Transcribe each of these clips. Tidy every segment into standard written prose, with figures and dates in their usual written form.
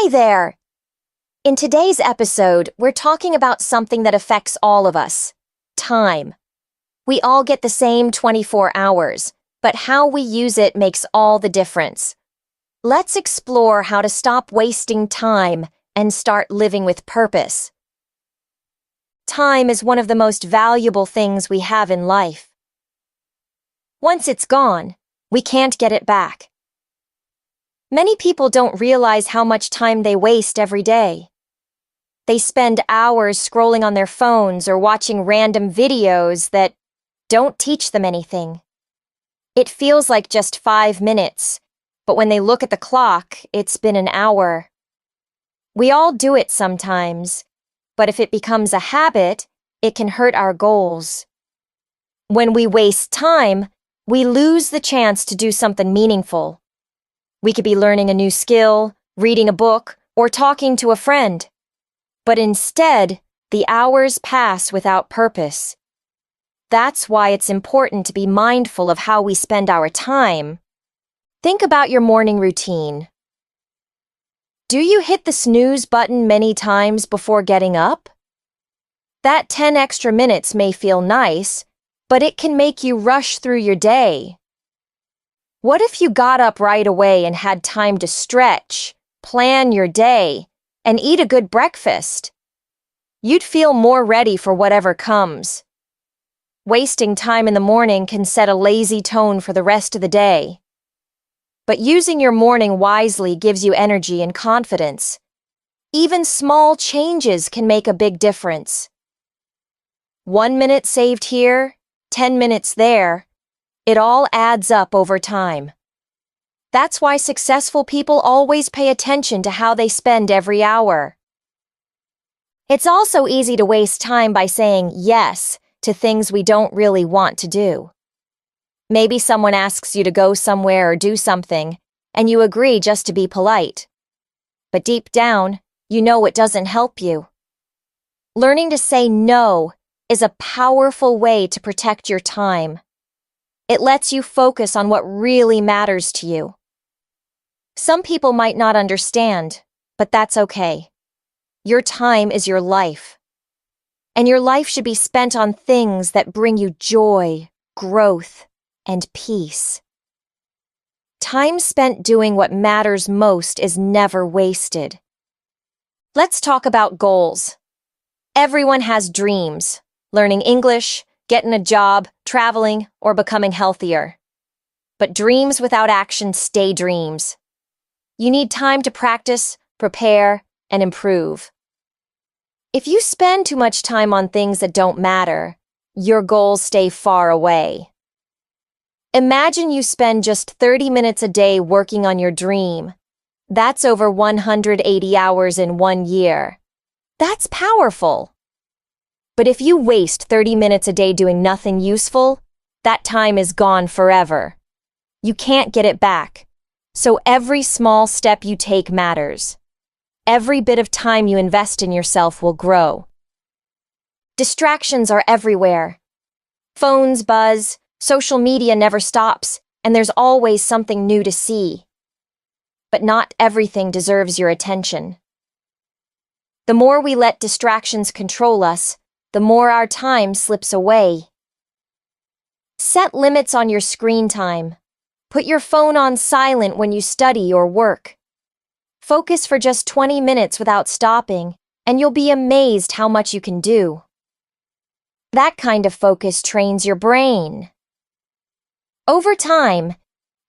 Hi there! In today's episode, we're talking about something that affects all of us: time. We all get the same 24 hours, but how we use it makes all the difference. Let's explore how to stop wasting time and start living with purpose. Time is one of the most valuable things we have in life. Once it's gone, we can't get it back. Many people don't realize how much time they waste every day. They spend hours scrolling on their phones or watching random videos that don't teach them anything. It feels like just 5 minutes, but when they look at the clock, it's been an hour. We all do it sometimes, but if it becomes a habit, it can hurt our goals. When we waste time, we lose the chance to do something meaningful. We could be learning a new skill, reading a book, or talking to a friend. But instead, the hours pass without purpose. That's why it's important to be mindful of how we spend our time. Think about your morning routine. Do you hit the snooze button many times before getting up? That 10 extra minutes may feel nice, but it can make you rush through your day. What if you got up right away and had time to stretch, plan your day, and eat a good breakfast? You'd feel more ready for whatever comes. Wasting time in the morning can set a lazy tone for the rest of the day. But using your morning wisely gives you energy and confidence. Even small changes can make a big difference. 1 minute saved here, 10 minutes there. It all adds up over time. That's why successful people always pay attention to how they spend every hour. It's also easy to waste time by saying yes to things we don't really want to do. Maybe someone asks you to go somewhere or do something, and you agree just to be polite. But deep down, you know it doesn't help you. Learning to say no is a powerful way to protect your time. It lets you focus on what really matters to you. Some people might not understand, but that's okay. Your time is your life. And your life should be spent on things that bring you joy, growth, and peace. Time spent doing what matters most is never wasted. Let's talk about goals. Everyone has dreams: learning English, getting a job, traveling, or becoming healthier. But dreams without action stay dreams. You need time to practice, prepare, and improve. If you spend too much time on things that don't matter, your goals stay far away. Imagine you spend just 30 minutes a day working on your dream. That's over 180 hours in 1 year. That's powerful. But if you waste 30 minutes a day doing nothing useful, that time is gone forever. You can't get it back. So every small step you take matters. Every bit of time you invest in yourself will grow. Distractions are everywhere. Phones buzz, social media never stops, and there's always something new to see. But not everything deserves your attention. The more we let distractions control us, the more our time slips away. Set limits on your screen time. Put your phone on silent when you study or work. Focus for just 20 minutes without stopping, and you'll be amazed how much you can do. That kind of focus trains your brain. Over time,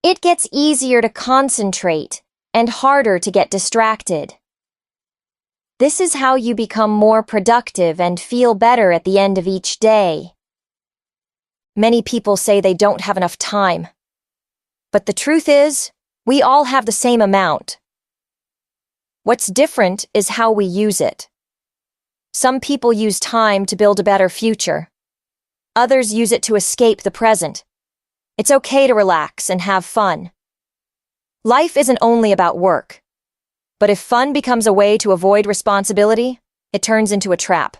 it gets easier to concentrate and harder to get distracted. This is how you become more productive and feel better at the end of each day. Many people say they don't have enough time. But the truth is, we all have the same amount. What's different is how we use it. Some people use time to build a better future. Others use it to escape the present. It's okay to relax and have fun. Life isn't only about work. But if fun becomes a way to avoid responsibility, it turns into a trap.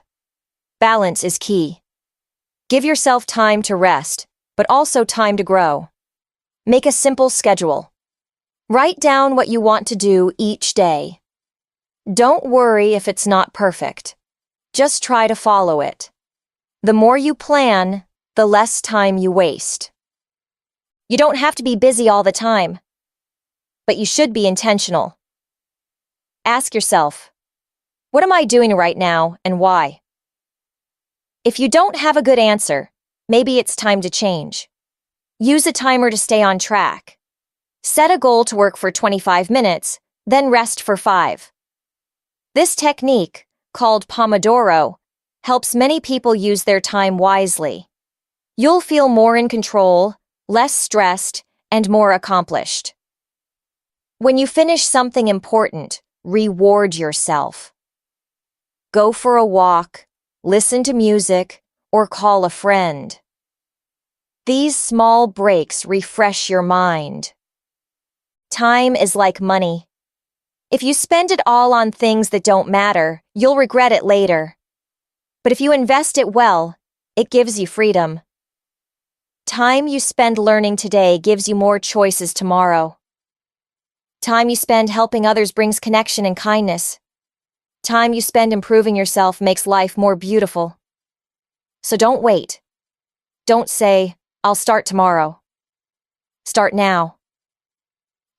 Balance is key. Give yourself time to rest, but also time to grow. Make a simple schedule. Write down what you want to do each day. Don't worry if it's not perfect. Just try to follow it. The more you plan, the less time you waste. You don't have to be busy all the time, but you should be intentional. Ask yourself, what am I doing right now and why? If you don't have a good answer, maybe it's time to change. Use a timer to stay on track. Set a goal to work for 25 minutes, then rest for 5. This technique, called Pomodoro, helps many people use their time wisely. You'll feel more in control, less stressed, and more accomplished. When you finish something important, reward yourself. Go for a walk, listen to music, or call a friend. These small breaks refresh your mind. Time is like money. If you spend it all on things that don't matter, you'll regret it later. But if you invest it well, it gives you freedom. Time you spend learning today gives you more choices tomorrow. Time you spend helping others brings connection and kindness. Time you spend improving yourself makes life more beautiful. So don't wait. Don't say, I'll start tomorrow. Start now.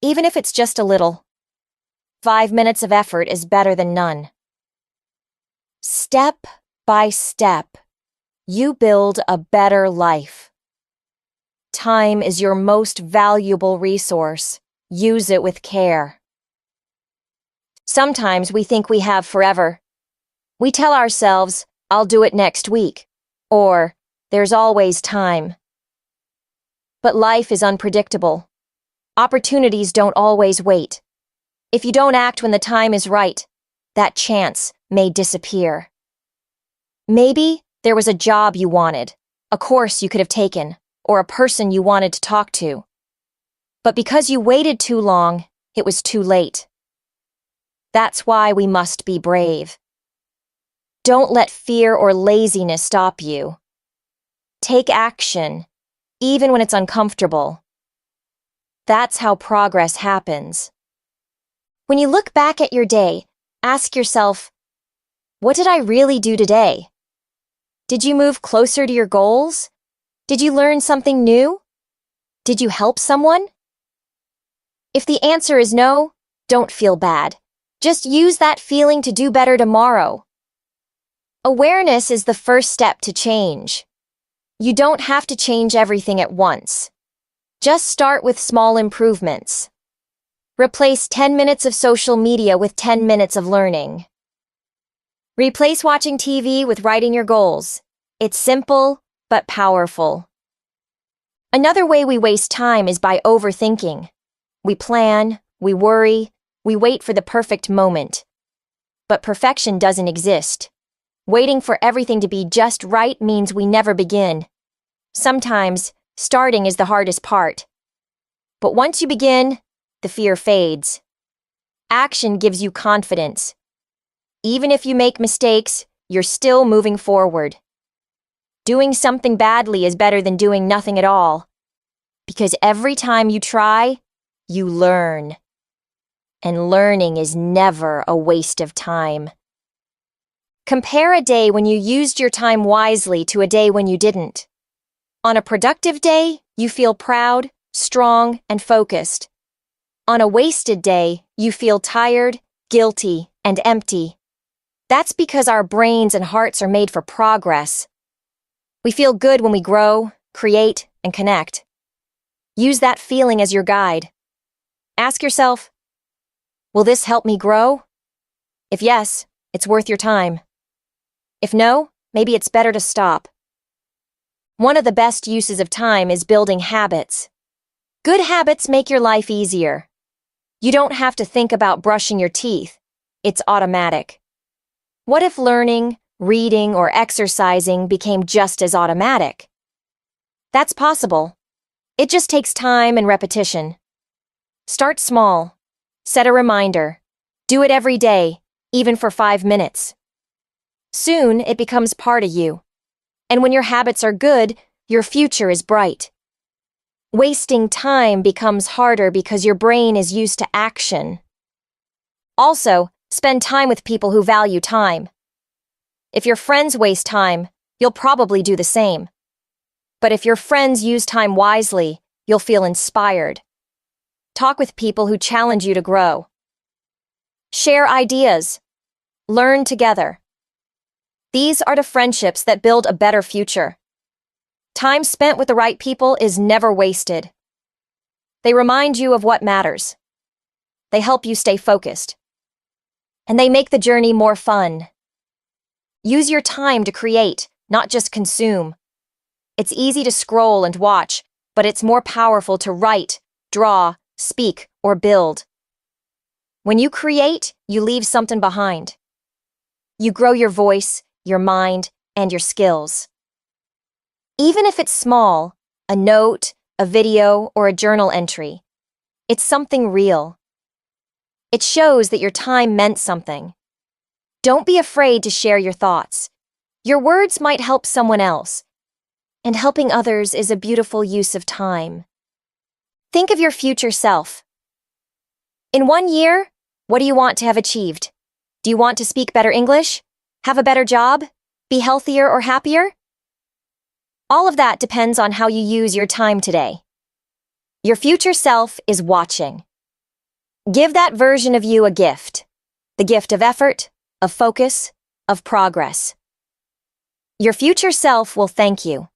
Even if it's just a little. 5 minutes of effort is better than none. Step by step, you build a better life. Time is your most valuable resource. Use it with care. Sometimes we think we have forever. We tell ourselves, I'll do it next week, or there's always time. But life is unpredictable. Opportunities don't always wait. If you don't act when the time is right, that chance may disappear. Maybe there was a job you wanted, a course you could have taken, or a person you wanted to talk to. But because you waited too long, it was too late. That's why we must be brave. Don't let fear or laziness stop you. Take action, even when it's uncomfortable. That's how progress happens. When you look back at your day, ask yourself, what did I really do today? Did you move closer to your goals? Did you learn something new? Did you help someone? If the answer is no, don't feel bad. Just use that feeling to do better tomorrow. Awareness is the first step to change. You don't have to change everything at once. Just start with small improvements. Replace 10 minutes of social media with 10 minutes of learning. Replace watching TV with writing your goals. It's simple, but powerful. Another way we waste time is by overthinking. We plan, we worry, we wait for the perfect moment. But perfection doesn't exist. Waiting for everything to be just right means we never begin. Sometimes, starting is the hardest part. But once you begin, the fear fades. Action gives you confidence. Even if you make mistakes, you're still moving forward. Doing something badly is better than doing nothing at all. Because every time you try, you learn. And learning is never a waste of time. Compare a day when you used your time wisely to a day when you didn't. On a productive day, you feel proud, strong, and focused. On a wasted day, you feel tired, guilty, and empty. That's because our brains and hearts are made for progress. We feel good when we grow, create, and connect. Use that feeling as your guide. Ask yourself, will this help me grow? If yes, it's worth your time. If no, maybe it's better to stop. One of the best uses of time is building habits. Good habits make your life easier. You don't have to think about brushing your teeth. It's automatic. What if learning, reading, or exercising became just as automatic? That's possible. It just takes time and repetition. Start small. Set a reminder. Do it every day, even for 5 minutes. Soon, it becomes part of you. And when your habits are good, your future is bright. Wasting time becomes harder because your brain is used to action. Also, Spend time with people who value time. If your friends waste time, you'll probably do the same. But if your friends use time wisely, you'll feel inspired. Talk with people who challenge you to grow. Share ideas. Learn together. These are the friendships that build a better future. Time spent with the right people is never wasted. They remind you of what matters. They help you stay focused. And they make the journey more fun. Use your time to create, not just consume. It's easy to scroll and watch, but it's more powerful to write, draw, speak, or build. When you create, you leave something behind. You grow your voice, your mind, and your skills. Even if it's small, a note, a video, or a journal entry, it's something real. It shows that your time meant something. Don't be afraid to share your thoughts. Your words might help someone else, and helping others is a beautiful use of time. Think of your future self. In 1 year, what do you want to have achieved? Do you want to speak better English? Have a better job? Be healthier or happier? All of that depends on how you use your time today. Your future self is watching. Give that version of you a gift. The gift of effort, of focus, of progress. Your future self will thank you.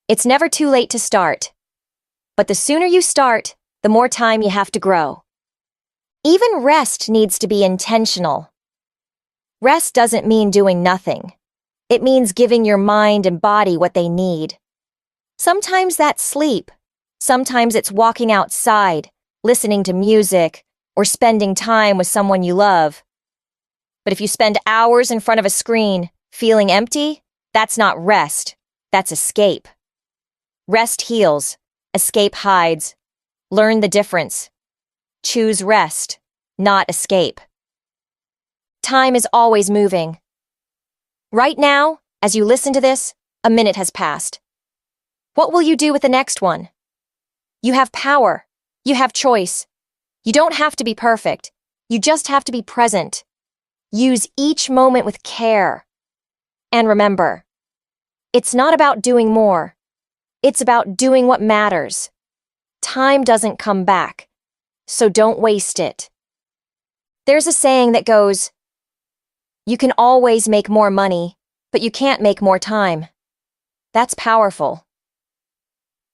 It's never too late to start. But the sooner you start, the more time you have to grow. Even rest needs to be intentional. Rest doesn't mean doing nothing. It means giving your mind and body what they need. Sometimes that's sleep. Sometimes it's walking outside, listening to music, or spending time with someone you love. But if you spend hours in front of a screen, feeling empty, that's not rest. That's escape. Rest heals. Escape hides. Learn the difference. Choose rest, not escape. Time is always moving. Right now, as you listen to this, a minute has passed. What will you do with the next one? You have power. You have choice. You don't have to be perfect. You just have to be present. Use each moment with care. And remember, it's not about doing more. It's about doing what matters. Time doesn't come back, so don't waste it. There's a saying that goes, you can always make more money, but you can't make more time. That's powerful.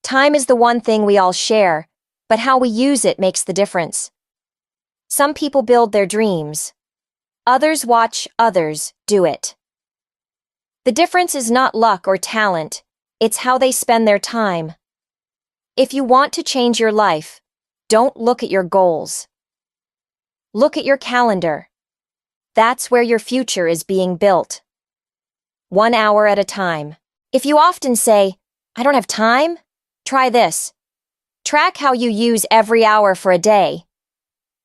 Time is the one thing we all share, but how we use it makes the difference. Some people build their dreams. Others watch others do it. The difference is not luck or talent, it's how they spend their time. If you want to change your life, don't look at your goals. Look at your calendar. That's where your future is being built. 1 hour at a time. If you often say, I don't have time, try this. Track how you use every hour for a day.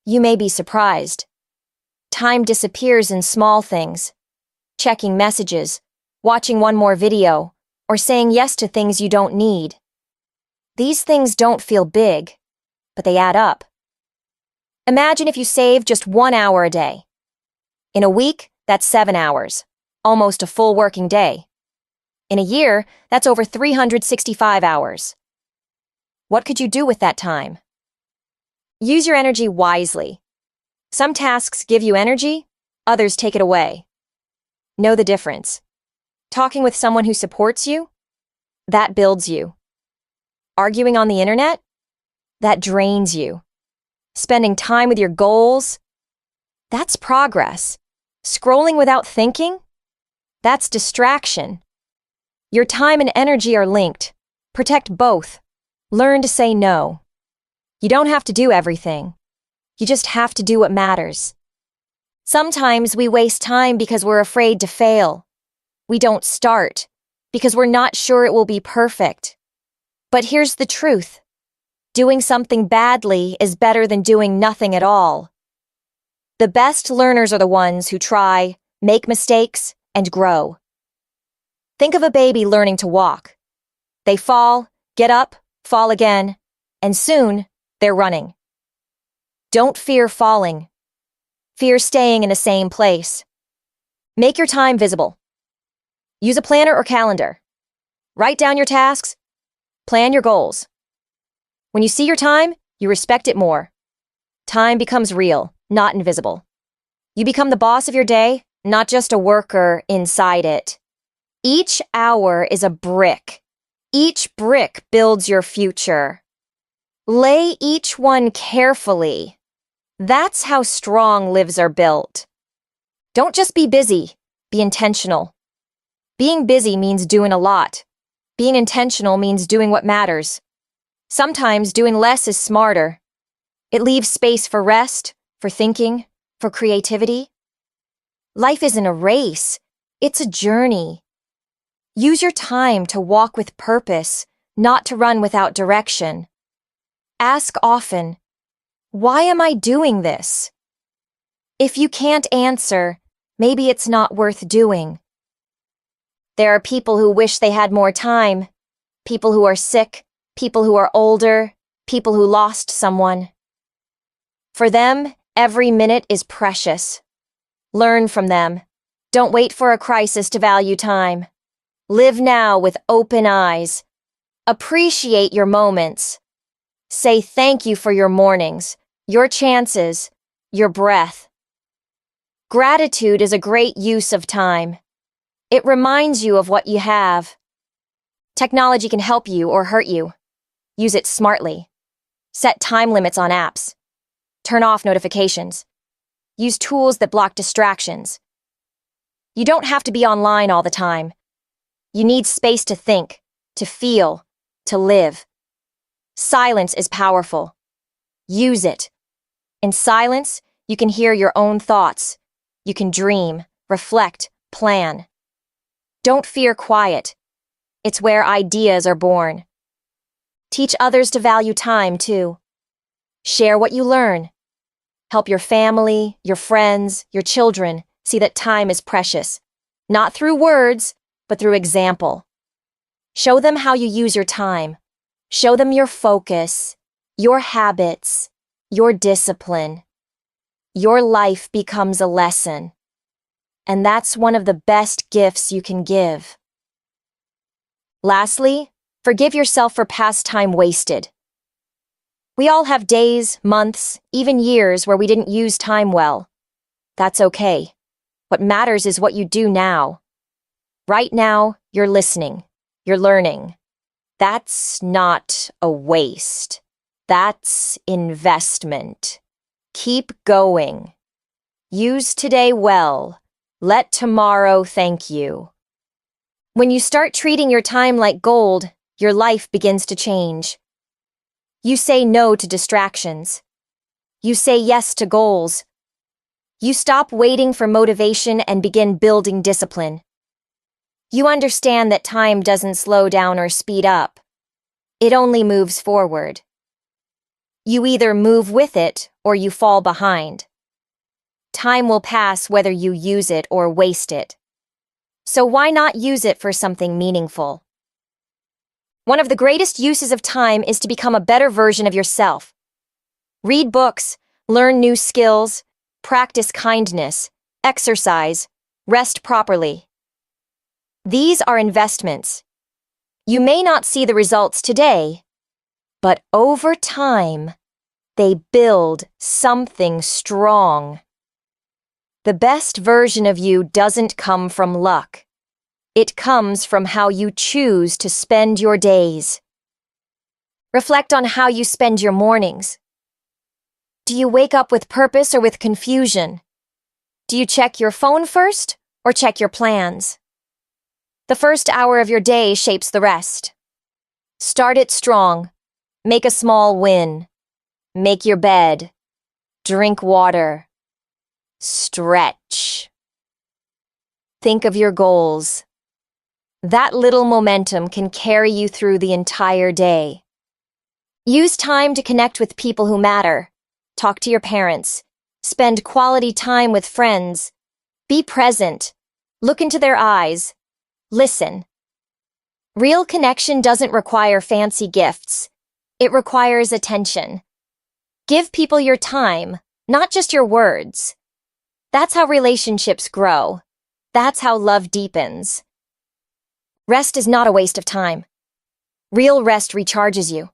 You may be surprised. Time disappears in small things. Checking messages, watching one more video, or saying yes to things you don't need. These things don't feel big, but they add up. Imagine if you save just 1 hour a day. In a week, that's 7 hours, almost a full working day. In a year, that's over 365 hours. What could you do with that time? Use your energy wisely. Some tasks give you energy, others take it away. Know the difference. Talking with someone who supports you? That builds you. Arguing on the internet? That drains you. Spending time with your goals? That's progress. Scrolling without thinking? That's distraction. Your time and energy are linked. Protect both. Learn to say no. You don't have to do everything. You just have to do what matters. Sometimes we waste time because we're afraid to fail. We don't start because we're not sure it will be perfect. But here's the truth. Doing something badly is better than doing nothing at all. The best learners are the ones who try, make mistakes, and grow. Think of a baby learning to walk. They fall, get up, fall again, and soon they're running. Don't fear falling. Fear staying in the same place. Make your time visible. Use a planner or calendar. Write down your tasks. Plan your goals. When you see your time, you respect it more. Time becomes real, not invisible. You become the boss of your day, not just a worker inside it. Each hour is a brick. Each brick builds your future. Lay each one carefully. That's how strong lives are built. Don't just be busy, be intentional. Being busy means doing a lot. Being intentional means doing what matters. Sometimes doing less is smarter. It leaves space for rest, for thinking, for creativity. Life isn't a race, it's a journey. Use your time to walk with purpose, not to run without direction. Ask often, why am I doing this? If you can't answer, maybe it's not worth doing. There are people who wish they had more time, people who are sick, people who are older, people who lost someone. For them, every minute is precious. Learn from them. Don't wait for a crisis to value time. Live now with open eyes. Appreciate your moments. Say thank you for your mornings, your chances, your breath. Gratitude is a great use of time. It reminds you of what you have. Technology can help you or hurt you. Use it smartly. Set time limits on apps. Turn off notifications. Use tools that block distractions. You don't have to be online all the time. You need space to think, to feel, to live. Silence is powerful. Use it. In silence, you can hear your own thoughts. You can dream, reflect, plan. Don't fear quiet. It's where ideas are born. Teach others to value time, too. Share what you learn. Help your family, your friends, your children see that time is precious, not through words, but through example. Show them how you use your time. Show them your focus, your habits, your discipline. Your life becomes a lesson. And that's one of the best gifts you can give. Lastly, forgive yourself for past time wasted. We all have days, months, even years where we didn't use time well. That's okay. What matters is what you do now. Right now, you're listening. You're learning. That's not a waste. That's investment. Keep going. Use today well. Let tomorrow thank you. When you start treating your time like gold, your life begins to change. You say no to distractions. You say yes to goals. You stop waiting for motivation and begin building discipline. You understand that time doesn't slow down or speed up. It only moves forward. You either move with it or you fall behind. Time will pass whether you use it or waste it. So why not use it for something meaningful? One of the greatest uses of time is to become a better version of yourself. Read books, learn new skills, practice kindness, exercise, rest properly. These are investments. You may not see the results today, but over time, they build something strong. The best version of you doesn't come from luck. It comes from how you choose to spend your days. Reflect on how you spend your mornings. Do you wake up with purpose or with confusion? Do you check your phone first or check your plans? The first hour of your day shapes the rest. Start it strong. Make a small win. Make your bed. Drink water. Stretch. Think of your goals. That little momentum can carry you through the entire day. Use time to connect with people who matter. Talk to your parents. Spend quality time with friends. Be present. Look into their eyes. Listen. Real connection doesn't require fancy gifts. It requires attention. Give people your time, not just your words. That's how relationships grow. That's how love deepens. Rest is not a waste of time. Real rest recharges you.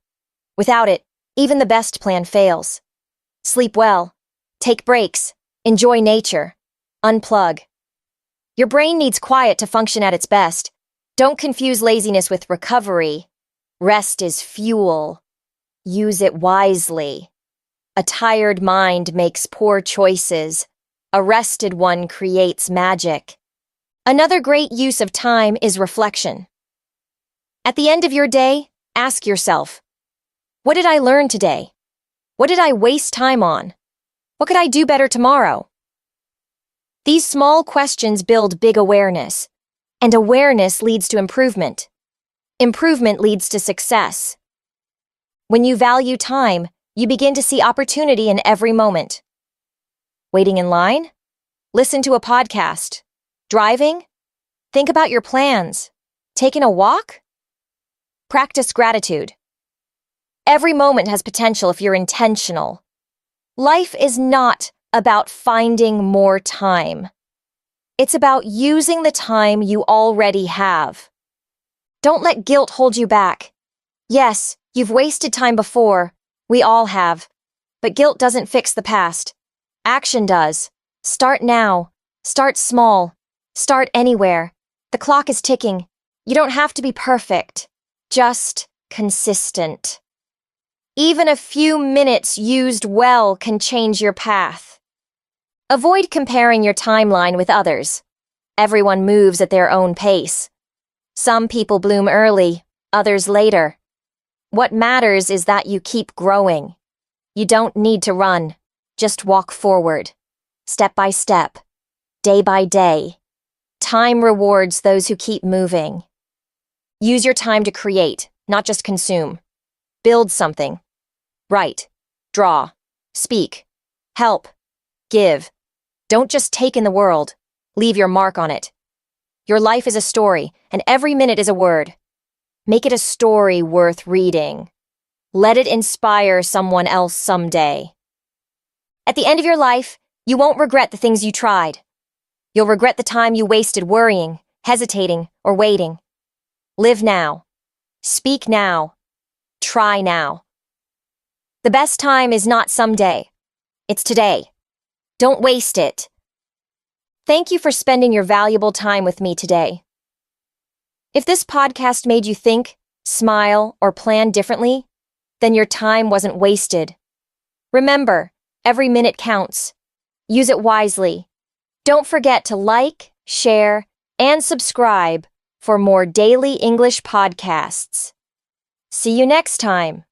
Without it, even the best plan fails. Sleep well. Take breaks. Enjoy nature. Unplug. Your brain needs quiet to function at its best. Don't confuse laziness with recovery. Rest is fuel. Use it wisely. A tired mind makes poor choices. A rested one creates magic. Another great use of time is reflection. At the end of your day, ask yourself, what did I learn today? What did I waste time on? What could I do better tomorrow? These small questions build big awareness, and awareness leads to improvement. Improvement leads to success. When you value time, you begin to see opportunity in every moment. Waiting in line? Listen to a podcast. Driving? Think about your plans. Taking a walk? Practice gratitude. Every moment has potential if you're intentional. Life is not about finding more time. It's about using the time you already have. Don't let guilt hold you back. Yes, you've wasted time before. We all have. But guilt doesn't fix the past. Action does. Start now. Start small. Start anywhere. The clock is ticking. You don't have to be perfect. Just consistent. Even a few minutes used well can change your path. Avoid comparing your timeline with others. Everyone moves at their own pace. Some people bloom early, others later. What matters is that you keep growing. You don't need to run. Just walk forward. Step by step. Day by day. Time rewards those who keep moving. Use your time to create, not just consume. Build something. Write. Draw. Speak. Help. Give. Don't just take in the world. Leave your mark on it. Your life is a story, and every minute is a word. Make it a story worth reading. Let it inspire someone else someday. At the end of your life, you won't regret the things you tried. You'll regret the time you wasted worrying, hesitating, or waiting. Live now. Speak now. Try now. The best time is not someday. It's today. Don't waste it. Thank you for spending your valuable time with me today. If this podcast made you think, smile, or plan differently, then your time wasn't wasted. Remember, every minute counts. Use it wisely. Don't forget to like, share, and subscribe for more daily English podcasts. See you next time.